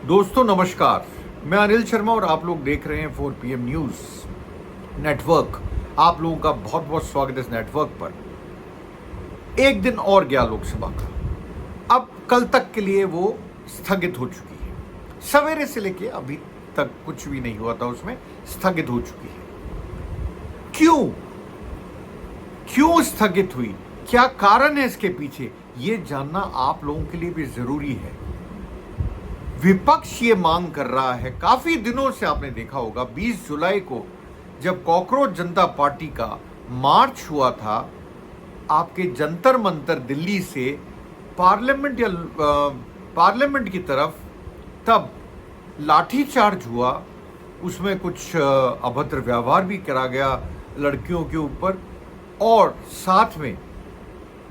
दोस्तों नमस्कार, मैं अनिल शर्मा और आप लोग देख रहे हैं 4PM न्यूज़ नेटवर्क। आप लोगों का बहुत बहुत स्वागत है इस नेटवर्क पर। एक दिन और गया लोकसभा का, अब कल तक के लिए वो स्थगित हो चुकी है। सवेरे से लेके अभी तक कुछ भी नहीं हुआ था, उसमें स्थगित हो चुकी है। क्यों स्थगित हुई, क्या कारण है इसके पीछे, ये जानना आप लोगों के लिए भी जरूरी है। विपक्ष ये मांग कर रहा है, काफी दिनों से आपने देखा होगा 20 जुलाई को जब कॉकरोच जनता पार्टी का मार्च हुआ था आपके जंतर मंतर दिल्ली से पार्लियामेंट की तरफ, तब लाठीचार्ज हुआ। उसमें कुछ अभद्र व्यवहार भी करा गया लड़कियों के ऊपर और साथ में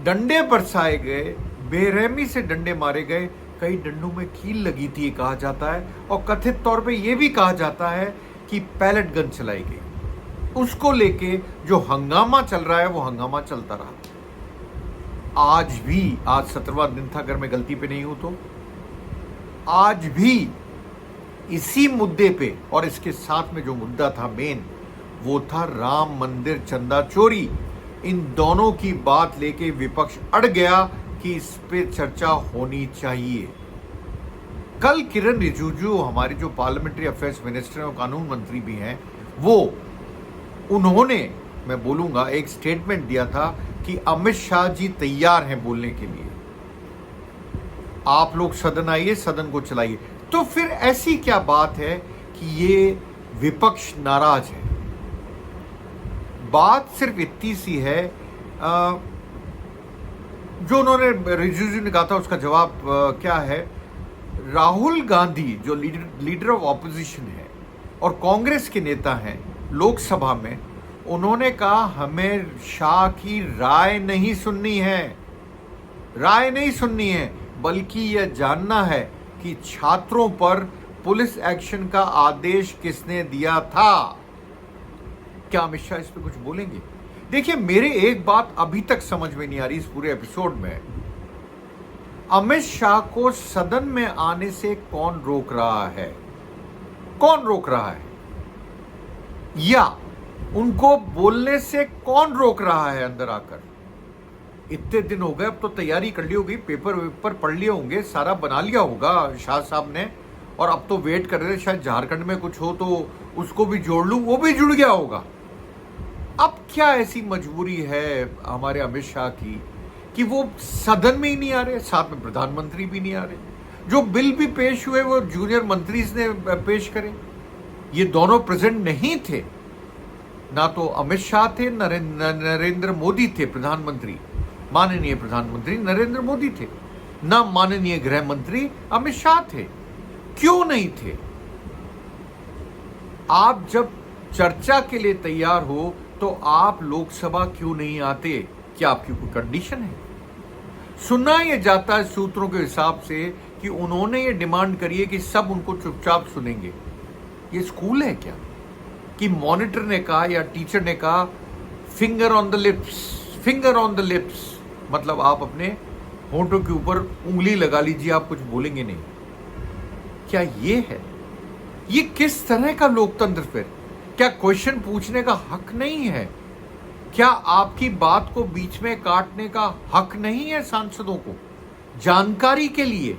डंडे बरसाए गए, बेरहमी से डंडे मारे गए। कई डंडों में कील लगी थी कहा जाता है, और कथित तौर पे यह भी कहा जाता है कि पैलेट गन चलाई गई। उसको लेके जो हंगामा चल रहा है वो हंगामा चलता रहा। आज 17वां दिन था, अगर मैं गलती पे नहीं हूं तो आज भी इसी मुद्दे पे, और इसके साथ में जो मुद्दा था मेन, वो था राम मंदिर चंदा चोरी। इन दोनों की बात लेके विपक्ष अड़ गया कि इस पे चर्चा होनी चाहिए। कल किरण रिजिजू, हमारे जो पार्लियामेंट्री अफेयर्स मिनिस्टर और कानून मंत्री भी हैं, उन्होंने, मैं बोलूंगा, एक स्टेटमेंट दिया था कि अमित शाह जी तैयार हैं बोलने के लिए, आप लोग सदन आइए, सदन को चलाइए। तो फिर ऐसी क्या बात है कि ये विपक्ष नाराज है? बात सिर्फ इतनी सी है, जो उन्होंने रिजिजू ने कहा था उसका जवाब क्या है। राहुल गांधी जो लीडर ऑफ ऑपोजिशन है और कांग्रेस के नेता हैं लोकसभा में, उन्होंने कहा हमें शाह की राय नहीं सुननी है, बल्कि यह जानना है कि छात्रों पर पुलिस एक्शन का आदेश किसने दिया था। क्या अमित शाह इस पर कुछ बोलेंगे? देखिए, मेरे एक बात अभी तक समझ में नहीं आ रही इस पूरे एपिसोड में, अमित शाह को सदन में आने से कौन रोक रहा है? या उनको बोलने से कौन रोक रहा है अंदर आकर? इतने दिन हो गए, अब तो तैयारी कर ली होगी, पेपर पढ़ लिए होंगे, सारा बना लिया होगा शाह साहब ने, और अब तो वेट कर रहे थे शायद झारखंड में कुछ हो तो उसको भी जोड़ लूं, वो भी जुड़ गया होगा। अब क्या ऐसी मजबूरी है हमारे अमित शाह की कि वो सदन में ही नहीं आ रहे, साथ में प्रधानमंत्री भी नहीं आ रहे। जो बिल भी पेश हुए वो जूनियर मंत्री ने पेश करे, ये दोनों प्रेजेंट नहीं थे। ना तो अमित शाह थे, नरेंद्र मोदी थे प्रधानमंत्री, माननीय प्रधानमंत्री नरेंद्र मोदी थे, ना माननीय गृह मंत्री अमित शाह थे। क्यों नहीं थे? आप जब चर्चा के लिए तैयार हो तो आप लोकसभा क्यों नहीं आते? क्या आपकी कोई कंडीशन है? सुना यह जाता है सूत्रों के हिसाब से कि उन्होंने ये डिमांड करी है कि सब उनको चुपचाप सुनेंगे। ये स्कूल है क्या कि मॉनिटर ने कहा या टीचर ने कहा फिंगर ऑन द लिप्स, मतलब आप अपने होंठों के ऊपर उंगली लगा लीजिए, आप कुछ बोलेंगे नहीं। क्या ये है? ये किस तरह का लोकतंत्र फिर? क्या क्वेश्चन पूछने का हक नहीं है? क्या आपकी बात को बीच में काटने का हक नहीं है सांसदों को? जानकारी के लिए,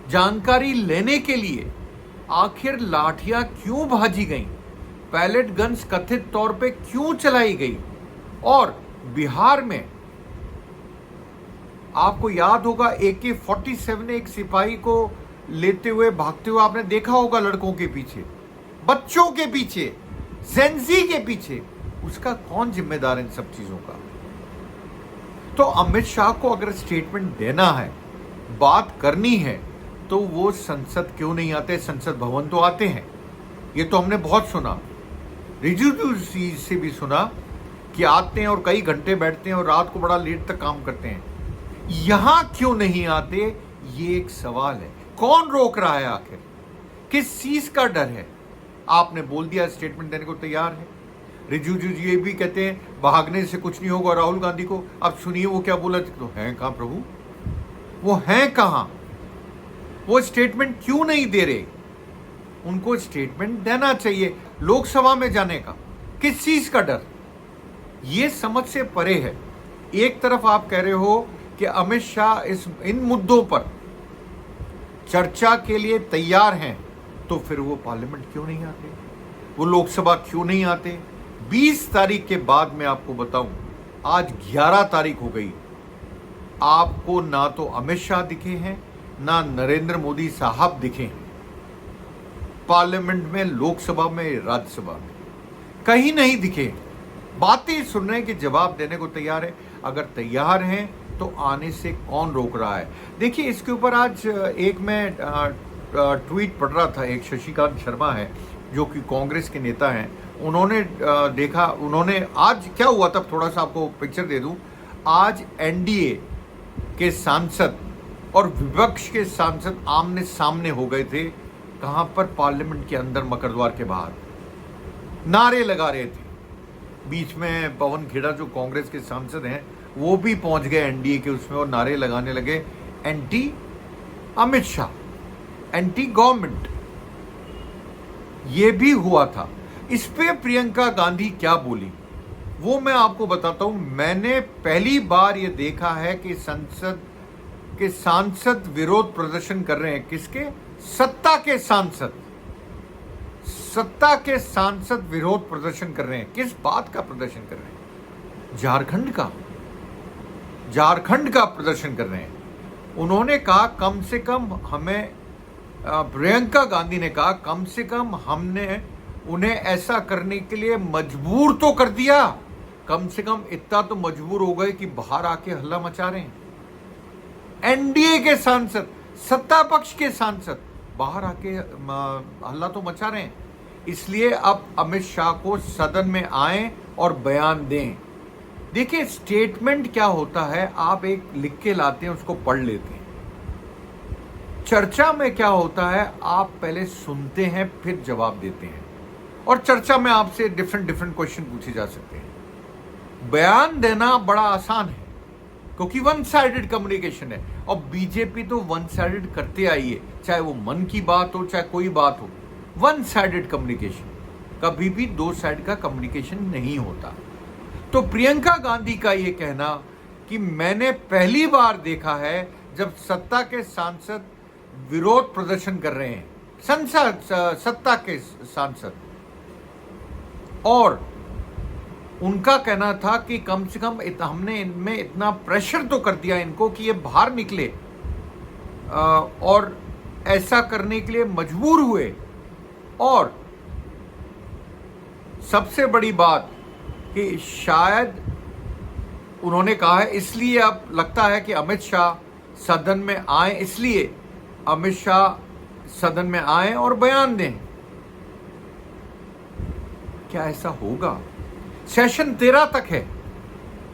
जानकारी लेने के लिए आखिर लाठियां क्यों भाजी गई? पैलेट गन्स कथित तौर पे क्यों चलाई गई? और बिहार में आपको याद होगा AK-47 एक सिपाही को लेते हुए, भागते हुए आपने देखा होगा, लड़कों के पीछे, बच्चों के पीछे, जेंजी के पीछे। उसका कौन जिम्मेदार है इन सब चीजों का? तो अमित शाह को अगर स्टेटमेंट देना है, बात करनी है, तो वो संसद क्यों नहीं आते? संसद भवन तो आते हैं, ये तो हमने बहुत सुना, रिजिजू से भी सुना कि आते हैं और कई घंटे बैठते हैं और रात को बड़ा लेट तक काम करते हैं। यहां क्यों नहीं आते? ये एक सवाल है। कौन रोक रहा है आखिर? किस चीज का डर है? आपने बोल दिया स्टेटमेंट देने को तैयार है, रिजिजू जी ये भी कहते हैं भागने से कुछ नहीं होगा राहुल गांधी को। अब सुनिए वो क्या बोला, तो हैं कहां प्रभु, वो हैं कहां? वो स्टेटमेंट क्यों नहीं दे रहे? उनको स्टेटमेंट देना चाहिए लोकसभा में जाने का। किस चीज का डर? ये समझ से परे है। एक तरफ आप कह रहे हो कि अमित शाह इन मुद्दों पर चर्चा के लिए तैयार हैं, तो फिर वो पार्लियामेंट क्यों नहीं आते? वो लोकसभा क्यों नहीं आते? 20 तारीख के बाद मैं आपको बताऊं, आज 11 तारीख हो गई, आपको ना तो अमित शाह दिखे हैं, ना नरेंद्र मोदी साहब दिखे हैं पार्लियामेंट में, लोकसभा में, राज्यसभा में, कहीं नहीं दिखे। बातें सुनने के जवाब देने को तैयार है। अगर तैयार हैं तो आने से कौन रोक रहा है? देखिए, इसके ऊपर आज एक मैं ट्वीट पढ़ रहा था, एक शशिकांत शर्मा है जो कि कांग्रेस के नेता हैं, उन्होंने देखा, उन्होंने आज क्या हुआ था, थोड़ा सा आपको पिक्चर दे दूं। आज एनडीए के सांसद और विपक्ष के सांसद आमने सामने हो गए थे। कहां पर? पार्लियामेंट के अंदर, मकरद्वार के बाहर नारे लगा रहे थे। बीच में पवन खेड़ा जो कांग्रेस के सांसद हैं वो भी पहुंच गए एनडीए के उसमें और नारे लगाने लगे, anti Amit Shah, anti government. ये भी हुआ था। इस पे प्रियंका गांधी क्या बोली वो मैं आपको बताता हूं। मैंने पहली बार ये देखा है कि संसद के सांसद विरोध प्रदर्शन कर रहे हैं। किसके? सत्ता के सांसद। सत्ता के सांसद विरोध प्रदर्शन कर रहे हैं। किस बात का प्रदर्शन कर रहे हैं? झारखंड का प्रदर्शन कर रहे हैं। उन्होंने कहा कम से कम हमें, प्रियंका गांधी ने कहा कम से कम हमने उन्हें ऐसा करने के लिए मजबूर तो कर दिया, कम से कम इतना तो मजबूर हो गए कि बाहर आके हल्ला मचा रहे हैं। एनडीए के सांसद, सत्ता पक्ष के सांसद बाहर आके हल्ला तो मचा रहे हैं। इसलिए अब अमित शाह को सदन में आए और बयान दें। देखिए, स्टेटमेंट क्या होता है, आप एक लिख के लाते हैं, उसको पढ़ लेते हैं। चर्चा में क्या होता है, आप पहले सुनते हैं फिर जवाब देते हैं, और चर्चा में आपसे डिफरेंट क्वेश्चन पूछे जा सकते हैं। बयान देना बड़ा आसान है क्योंकि वन साइडेड कम्युनिकेशन है, और बीजेपी तो वन साइडेड करते आई है, चाहे वो मन की बात हो चाहे कोई बात हो। वन साइडेड कम्युनिकेशन, कभी भी दो साइड का कम्युनिकेशन नहीं होता। तो प्रियंका गांधी का ये कहना कि मैंने पहली बार देखा है जब सत्ता के सांसद विरोध प्रदर्शन कर रहे हैं, सत्ता के सांसद, और उनका कहना था कि कम से कम हमने इनमें इतना प्रेशर तो कर दिया इनको कि ये बाहर निकले, और ऐसा करने के लिए मजबूर हुए। और सबसे बड़ी बात कि शायद उन्होंने कहा है इसलिए अब लगता है कि अमित शाह सदन में आए, इसलिए अमित शाह सदन में आए और बयान दें। क्या ऐसा होगा? सेशन 13 तक है,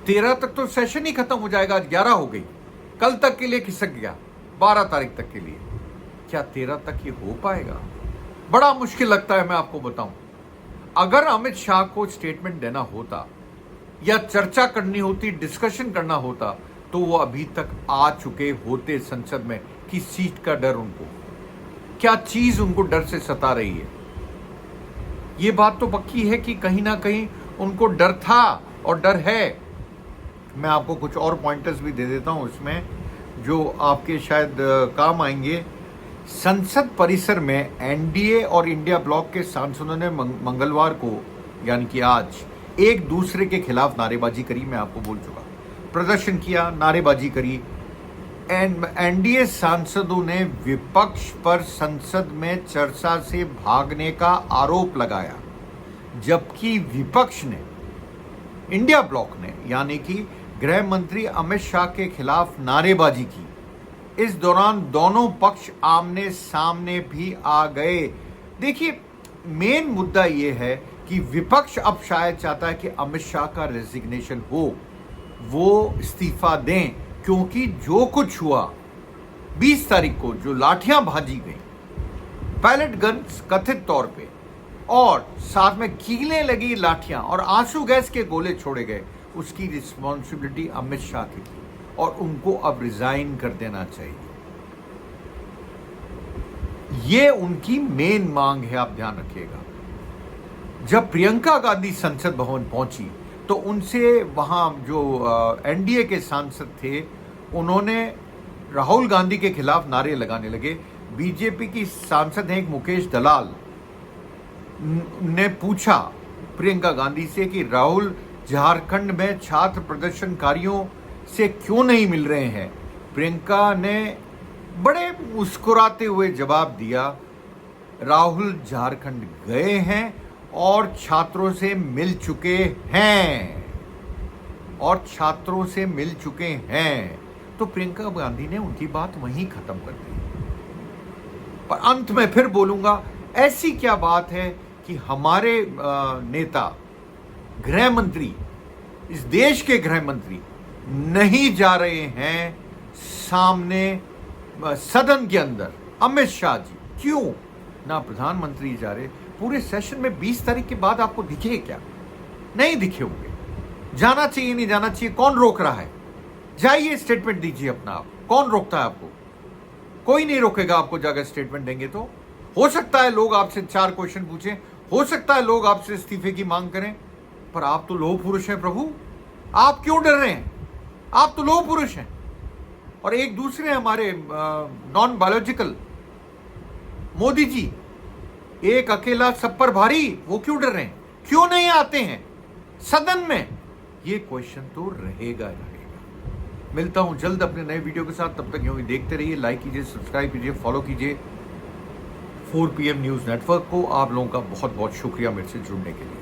13 तक तो सेशन ही खत्म हो जाएगा। आज 11 हो गई, कल तक के लिए खिसक गया 12 तारीख तक के लिए। क्या 13 तक ये हो पाएगा? बड़ा मुश्किल लगता है। मैं आपको बताऊं, अगर अमित शाह को स्टेटमेंट देना होता या चर्चा करनी होती, डिस्कशन करना होता, तो वो अभी तक आ चुके होते संसद में। किस सीट का डर उनको? क्या चीज उनको डर से सता रही है? ये बात तो पक्की है कि कहीं ना कहीं उनको डर था और डर है। मैं आपको कुछ और पॉइंटर्स भी दे देता हूं इसमें जो आपके शायद काम आएंगे। संसद परिसर में एनडीए और इंडिया ब्लॉक के सांसदों ने मंगलवार को, यानी कि आज, एक दूसरे के खिलाफ नारेबाजी करी। मैं आपको बोल चुका, प्रदर्शन किया, नारेबाजी करी। एनडीए सांसदों ने विपक्ष पर संसद में चर्चा से भागने का आरोप लगाया, जबकि विपक्ष ने, इंडिया ब्लॉक ने, यानी कि गृह मंत्री अमित शाह के खिलाफ नारेबाजी की। इस दौरान दोनों पक्ष आमने सामने भी आ गए। देखिए, मेन मुद्दा यह है कि विपक्ष अब शायद चाहता है कि अमित शाह का रेजिग्नेशन हो, वो इस्तीफा दें, क्योंकि जो कुछ हुआ 20 तारीख को, जो लाठियां भाजी गई, पैलेट गन्स कथित तौर पे, और साथ में कीलें लगी लाठियां और आंसू गैस के गोले छोड़े गए, उसकी रिस्पॉन्सिबिलिटी अमित शाह की थी और उनको अब रिजाइन कर देना चाहिए। ये उनकी मेन मांग है, आप ध्यान रखिएगा। जब प्रियंका गांधी संसद भवन पहुंची तो उनसे वहां जो एनडीए के सांसद थे उन्होंने राहुल गांधी के खिलाफ नारे लगाने लगे। बीजेपी की सांसद हैं एक मुकेश दलाल ने पूछा प्रियंका गांधी से कि राहुल झारखंड में छात्र प्रदर्शनकारियों से क्यों नहीं मिल रहे हैं। प्रियंका ने बड़े मुस्कुराते हुए जवाब दिया, राहुल झारखंड गए हैं और छात्रों से मिल चुके हैं, और छात्रों से मिल चुके हैं। तो प्रियंका गांधी ने उनकी बात वहीं खत्म कर दी। पर अंत में फिर बोलूंगा, ऐसी क्या बात है कि हमारे नेता गृह मंत्री, इस देश के गृह मंत्री नहीं जा रहे हैं सामने सदन के अंदर। अमित शाह जी क्यों ना प्रधानमंत्री जा रहे? पूरे सेशन में 20 तारीख के बाद आपको दिखे क्या? नहीं दिखे होंगे। जाना चाहिए नहीं जाना चाहिए, कौन रोक रहा है? जाइए स्टेटमेंट दीजिए अपना आप। कौन रोकता है आपको? कोई नहीं रोकेगा आपको। जाकर स्टेटमेंट देंगे तो हो सकता है लोग आपसे 4 क्वेश्चन पूछें, हो सकता है लोग आपसे इस्तीफे की मांग करें, पर आप तो लौह पुरुष हैं प्रभु, आप क्यों डर रहे हैं? आप तो लौह पुरुष हैं। और एक दूसरे हमारे नॉन बायोलॉजिकल मोदी जी, एक अकेला सब पर भारी, वो क्यों डर रहे हैं? क्यों नहीं आते हैं सदन में? ये क्वेश्चन तो रहेगा रहेगा। मिलता हूं जल्द अपने नए वीडियो के साथ। तब तक यूं ही देखते रहिए, लाइक कीजिए, सब्सक्राइब कीजिए, फॉलो कीजिए 4 PM न्यूज नेटवर्क को। आप लोगों का बहुत बहुत शुक्रिया मेरे से जुड़ने के लिए।